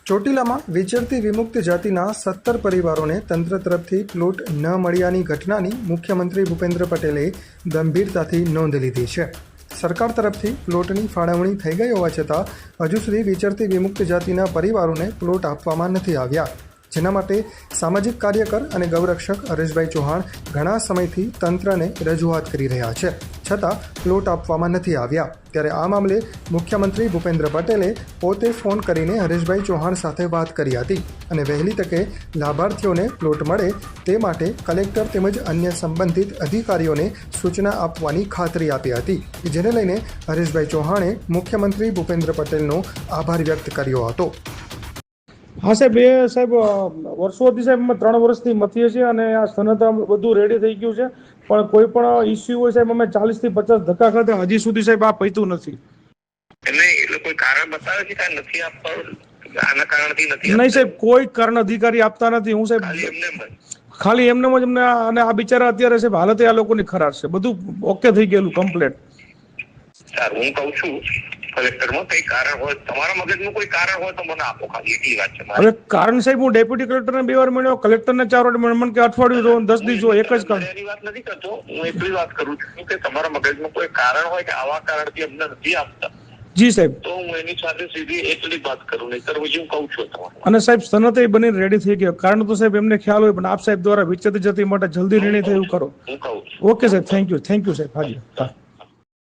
ચોટીલામાં વિચરતી વિમુક્ત જાતિના 17 પરિવારોને તંત્ર તરફથી પ્લોટ ન મળ્યાની ઘટનાની મુખ્યમંત્રી ભૂપેન્દ્ર પટેલે ગંભીરતાથી નોંધ લીધી છે. સરકાર તરફથી પ્લોટની ફાળવણી થઈ ગઈ હોવા છતાં હજુ સુધી વિચરતી વિમુક્ત જાતિના પરિવારોને પ્લોટ આપવામાં નથી આવ્યા, જેના માટે સામાજિક કાર્યકર અને ગૌરક્ષક હરેશભાઈ ચૌહાણ ઘણા સમયથી તંત્રને રજૂઆત કરી રહ્યા છે, છતાં પ્લોટ આપવામાં નથી આવ્યા. ત્યારે આ મામલે મુખ્યમંત્રી ભૂપેન્દ્ર પટેલે પોતે ફોન કરીને હરેશભાઈ ચૌહાણ સાથે વાત કરી હતી અને વહેલી તકે લાભાર્થીઓને પ્લોટ મળે તે માટે કલેક્ટર તેમજ અન્ય સંબંધિત અધિકારીઓને સૂચના આપવાની ખાતરી આપી હતી, જેને લઈને હરેશભાઈ ચૌહાણે મુખ્યમંત્રી ભૂપેન્દ્ર પટેલનો આભાર વ્યક્ત કર્યો હતો. હા સાહેબ, સાહેબ વર્ષોથી સાહેબ 3 વર્ષથી મથીએ છીએ અને આ સનદ બધું રેડી થઈ ગયું છે, પણ કોઈ પણ ઇસ્યુ હોય સાહેબ અમે 40 થી 50 ધક્કા ખાતે હજી સુધી સાહેબ આ પૈતું નથી. એટલે કોઈ કારણ બતાવે છે કે નથી આપવા, આના કારણથી નથી? નહીં સાહેબ, કોઈ કારણ અધિકારી આપતા નથી. હું સાહેબ ખાલી એમને જ અમને, અને આ બિચારા અત્યારે સાહેબ હાલત આ લોકોની ખરાબ છે, બધું ઓકે થઈ ગયેલું કમ્પ્લીટ. સારું, હું કહું છું કલેક્ટરમાં કઈ કારણ હોય, તમારા મગજનું કોઈ કારણ હોય તો મને આપો, ખાલી એટલી વાત છે. હવે કારણ સાહેબ, હું ડેપ્યુટી કલેક્ટરને 2 વાર મળ્યો, કલેક્ટરને 4 વાર મળ્યો, મને કે અઠવાડિયું રહો, 10 દિવસ રહો, એક જ કારણ. એની વાત નથી કરતો, હું એટલી વાત કરું છું કે તમારા મગજમાં કોઈ કારણ હોય કે આવા કારણથી અમને નથી આપતા. જી સાહેબ, તો હું એની સાથે સીધી એટલી વાત કરું, નહીતર પછી હું કહું છું તમારે. અને સાહેબ સનદ બની રેડી થઈ ગયો, કારણ તો સાહેબ એમને ખ્યાલ હોય, પણ આપ સાહેબ દ્વારા વિચરતી જતી માટે જલ્દી નિર્ણય થાય એવું કરો. હું કહું છું. ઓકે સાહેબ, થેન્ક યુ સાહેબ. હાજી હા.